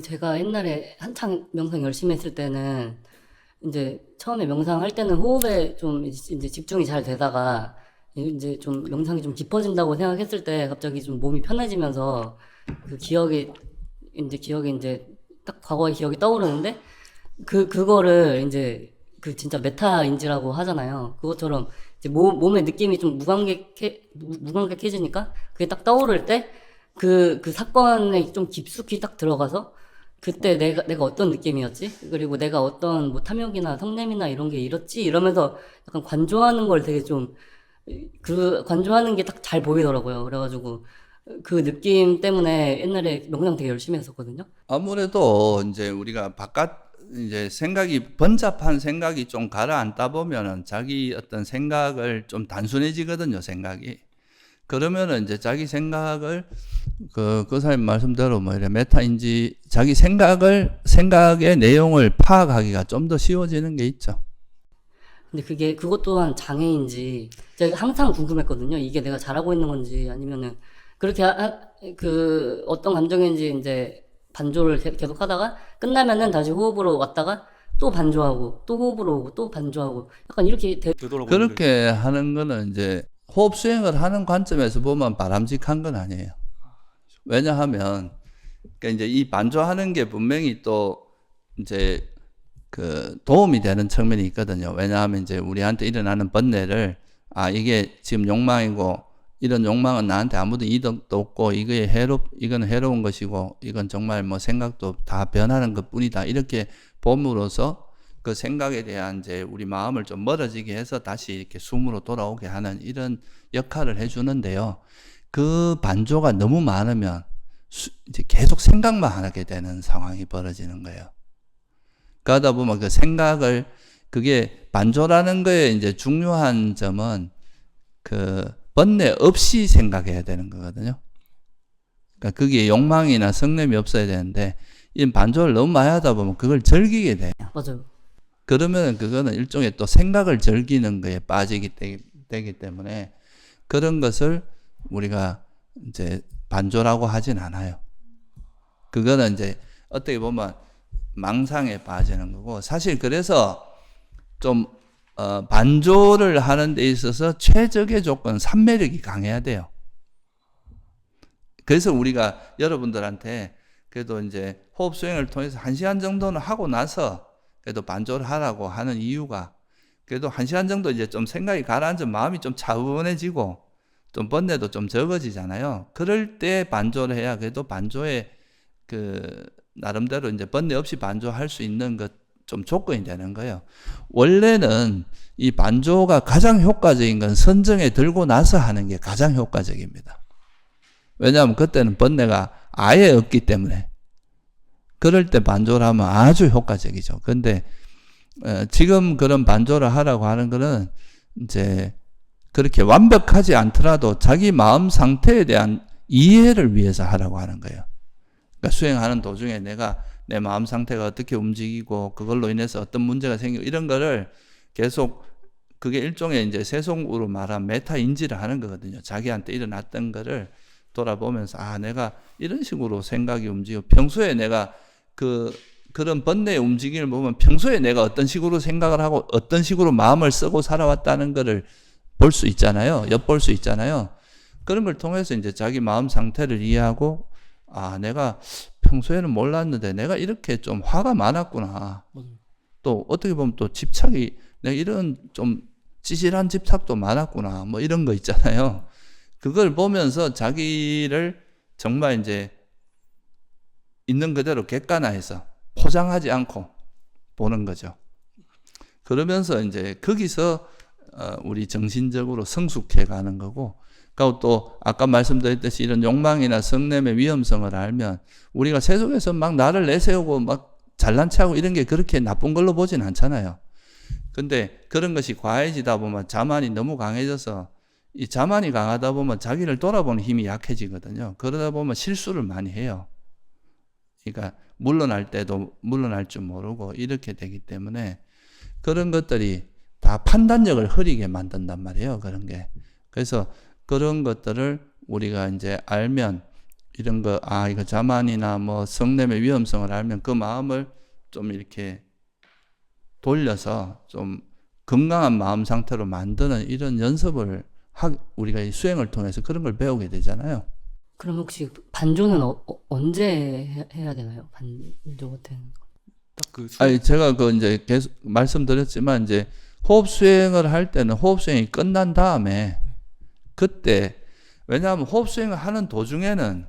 제가 옛날에 한창 명상 열심히 했을 때는 이제 처음에 명상할 때는 호흡에 좀 이제 집중이 잘 되다가 이제 좀 명상이 좀 깊어진다고 생각했을 때 갑자기 좀 몸이 편해지면서 그 기억이 이제 딱 과거의 기억이 떠오르는데 그거를 이제 진짜 메타인지라고 하잖아요. 그것처럼 이제 몸의 느낌이 좀 무감각해지니까 그게 딱 떠오를 때 그 사건에 좀 깊숙이 딱 들어가서 그때 내가 어떤 느낌이었지? 그리고 내가 어떤 뭐 탐욕이나 성냄이나 이런 게 이렇지? 이러면서 약간 관조하는 걸 되게 좀, 관조하는 게 딱 잘 보이더라고요. 그래가지고 그 느낌 때문에 옛날에 명상 되게 열심히 했었거든요. 아무래도 이제 우리가 바깥 이제 생각이 번잡한 생각이 좀 가라앉다 보면은 자기 어떤 생각을 좀 단순해지거든요, 생각이. 그러면은 이제 자기 생각을 그 사람 말씀대로 뭐 이래 메타인지 자기 생각의 내용을 파악하기가 좀 더 쉬워지는 게 있죠. 근데 그것 또한 장애인지 제가 항상 궁금했거든요. 이게 내가 잘하고 있는 건지 아니면은 그렇게 어떤 감정인지 이제 반조를 계속 하다가 끝나면은 다시 호흡으로 왔다가 또 반조하고 또 호흡으로 오고 또 반조하고 약간 이렇게 되돌아보는 게 그렇게 하는 거는 이제 호흡 수행을 하는 관점에서 보면 바람직한 건 아니에요. 왜냐하면 그러니까 이제 이 반조하는 게 분명히 또 이제 그 도움이 되는 측면이 있거든요. 왜냐하면 이제 우리한테 일어나는 번뇌를 이게 지금 욕망이고 이런 욕망은 나한테 아무도 이득도 없고 이건 해로운 것이고 이건 정말 뭐 생각도 다 변하는 것뿐이다. 이렇게 봄으로써 그 생각에 대한 이제 우리 마음을 좀 멀어지게 해서 다시 이렇게 숨으로 돌아오게 하는 이런 역할을 해주는데요. 그 반조가 너무 많으면 이제 계속 생각만 하게 되는 상황이 벌어지는 거예요. 그러다 보면 그 생각을 그게 반조라는 거에 이제 중요한 점은 그 번뇌 없이 생각해야 되는 거거든요. 그러니까 그게 욕망이나 성냄이 없어야 되는데 이 반조를 너무 많이 하다 보면 그걸 즐기게 돼요. 맞아요. 그러면 그거는 일종의 또 생각을 즐기는 거에 되기 때문에 그런 것을 우리가 이제 반조라고 하진 않아요. 그거는 이제 어떻게 보면 망상에 빠지는 거고 사실 그래서 좀 반조를 하는 데 있어서 최적의 조건 삼매력이 강해야 돼요. 그래서 우리가 여러분들한테 그래도 이제 호흡 수행을 통해서 1시간 정도는 하고 나서 그래도 반조를 하라고 하는 이유가 그래도 1시간 정도 이제 좀 생각이 가라앉은 마음이 좀 차분해지고 좀 번뇌도 좀 적어지잖아요. 그럴 때 반조를 해야 그래도 반조에 그 나름대로 이제 번뇌 없이 반조할 수 있는 것 좀 조건이 되는 거예요. 원래는 이 반조가 가장 효과적인 건 선정에 들고 나서 하는 게 가장 효과적입니다. 왜냐하면 그때는 번뇌가 아예 없기 때문에 그럴 때 반조를 하면 아주 효과적이죠. 근데 지금 그런 반조를 하라고 하는 거는 이제 그렇게 완벽하지 않더라도 자기 마음 상태에 대한 이해를 위해서 하라고 하는 거예요. 그러니까 수행하는 도중에 내가 내 마음 상태가 어떻게 움직이고 그걸로 인해서 어떤 문제가 생기고 이런 거를 계속 그게 일종의 이제 세속으로 말하면 메타인지를 하는 거거든요. 자기한테 일어났던 거를 돌아보면서 내가 이런 식으로 생각이 움직이고 평소에 내가 그런 번뇌의 움직임을 보면 평소에 내가 어떤 식으로 생각을 하고 어떤 식으로 마음을 쓰고 살아왔다는 거를 볼 수 있잖아요. 엿볼 수 있잖아요. 그런 걸 통해서 이제 자기 마음 상태를 이해하고 내가 평소에는 몰랐는데 내가 이렇게 좀 화가 많았구나. 또 어떻게 보면 또 집착이 내가 이런 좀 찌질한 집착도 많았구나. 뭐 이런 거 있잖아요. 그걸 보면서 자기를 정말 이제 있는 그대로 객관화해서 포장하지 않고 보는 거죠. 그러면서 이제 거기서 우리 정신적으로 성숙해 가는 거고, 그리고 또 아까 말씀드렸듯이 이런 욕망이나 성냄의 위험성을 알면 우리가 세속에서 막 나를 내세우고 막 잘난 체하고 이런 게 그렇게 나쁜 걸로 보진 않잖아요. 근데 그런 것이 과해지다 보면 자만이 너무 강해져서 이 자만이 강하다 보면 자기를 돌아보는 힘이 약해지거든요. 그러다 보면 실수를 많이 해요. 그러니까 물러날 때도 물러날 줄 모르고 이렇게 되기 때문에 그런 것들이 다 판단력을 흐리게 만든단 말이에요. 그런 게. 그래서 그런 것들을 우리가 이제 알면 이런 거, 이거 자만이나 뭐 성냄의 위험성을 알면 그 마음을 좀 이렇게 돌려서 좀 건강한 마음 상태로 만드는 이런 연습을 우리가 이 수행을 통해서 그런 걸 배우게 되잖아요. 그럼 혹시 반조는 언제 해야 되나요? 반조 같은. 딱그 제가 이제 계속 말씀드렸지만 이제 호흡 수행을 할 때는 호흡 수행이 끝난 다음에 그때, 왜냐하면 호흡 수행을 하는 도중에는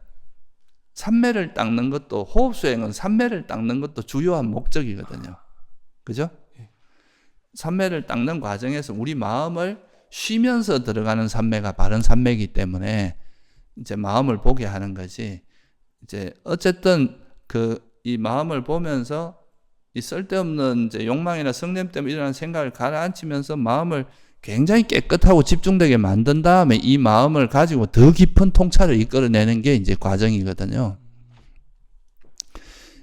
삼매를 닦는 것도, 호흡 수행은 삼매를 닦는 것도 주요한 목적이거든요. 그죠? 삼매를 닦는 과정에서 우리 마음을 쉬면서 들어가는 삼매가 바른 삼매이기 때문에 이제 마음을 보게 하는 거지. 이제 어쨌든 이 마음을 보면서 이 쓸데없는 이제 욕망이나 성냄 때문에 일어나는 생각을 가라앉히면서 마음을 굉장히 깨끗하고 집중되게 만든 다음에 이 마음을 가지고 더 깊은 통찰을 이끌어내는 게 이제 과정이거든요.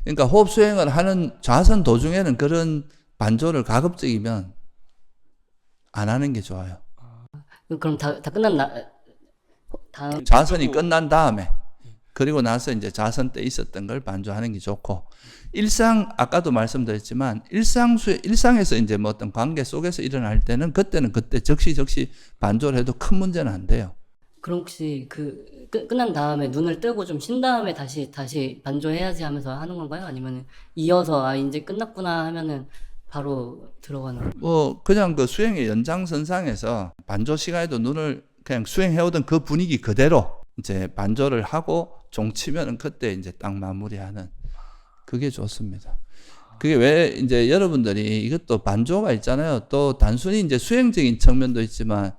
그러니까 호흡 수행을 하는 좌선 도중에는 그런 반조를 가급적이면 안 하는 게 좋아요. 그럼 다 끝난 다음. 좌선이 끝난 다음에, 그리고 나서 이제 좌선 때 있었던 걸 반조하는 게 좋고, 아까도 말씀드렸지만, 일상에서 이제 뭐 어떤 관계 속에서 일어날 때는 그때는 그때 즉시 반조를 해도 큰 문제는 안 돼요. 그럼 혹시 끝난 다음에 눈을 뜨고 좀 쉰 다음에 다시 반조해야지 하면서 하는 건가요? 아니면 이어서 이제 끝났구나 하면은 바로 들어가는? 그냥 그 수행의 연장선상에서 반조 시간에도 눈을 그냥 수행해오던 그 분위기 그대로 이제 반조를 하고 종치면은 그때 이제 딱 마무리하는, 그게 좋습니다. 그게 왜 이제 여러분들이 이것도 반조가 있잖아요. 또 단순히 이제 수행적인 측면도 있지만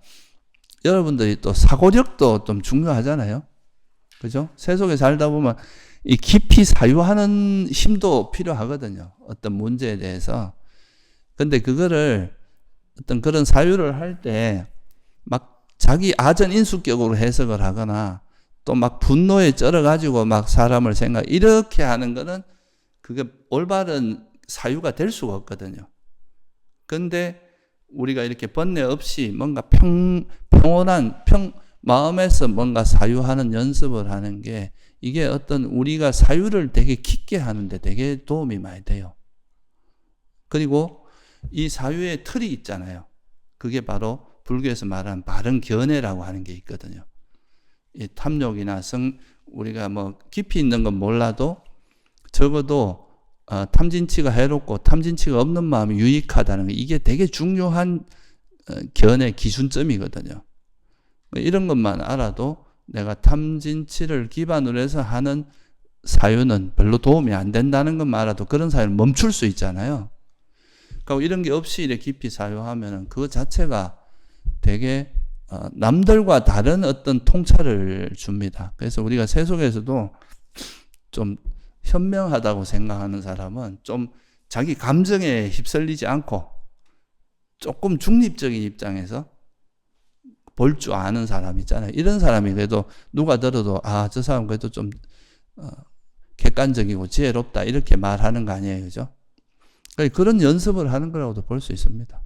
여러분들이 또 사고력도 좀 중요하잖아요. 그죠? 세속에 살다 보면 이 깊이 사유하는 힘도 필요하거든요. 어떤 문제에 대해서. 근데 그거를 어떤 그런 사유를 할 때 막 자기 아전인수격으로 해석을 하거나 또 막 분노에 쩔어가지고 막 사람을 이렇게 하는 거는 그게 올바른 사유가 될 수가 없거든요. 근데 우리가 이렇게 번뇌 없이 뭔가 평온한 마음에서 뭔가 사유하는 연습을 하는 게, 이게 어떤 우리가 사유를 되게 깊게 하는데 되게 도움이 많이 돼요. 그리고 이 사유의 틀이 있잖아요. 그게 바로 불교에서 말하는 바른 견해라고 하는 게 있거든요. 이 탐욕이나 우리가 뭐 깊이 있는 건 몰라도 적어도 탐진치가 해롭고 탐진치가 없는 마음이 유익하다는 게, 이게 되게 중요한 견해 기준점이거든요. 이런 것만 알아도 내가 탐진치를 기반으로 해서 하는 사유는 별로 도움이 안 된다는 것만 알아도 그런 사유를 멈출 수 있잖아요. 그러니까 이런 게 없이 이렇게 깊이 사유하면 그 자체가 되게 남들과 다른 어떤 통찰을 줍니다. 그래서 우리가 세속에서도 좀 현명하다고 생각하는 사람은 좀 자기 감정에 휩쓸리지 않고 조금 중립적인 입장에서 볼 줄 아는 사람 있잖아요. 이런 사람이 그래도 누가 들어도 저 사람 그래도 좀 객관적이고 지혜롭다 이렇게 말하는 거 아니에요. 그죠? 그런 연습을 하는 거라고도 볼 수 있습니다.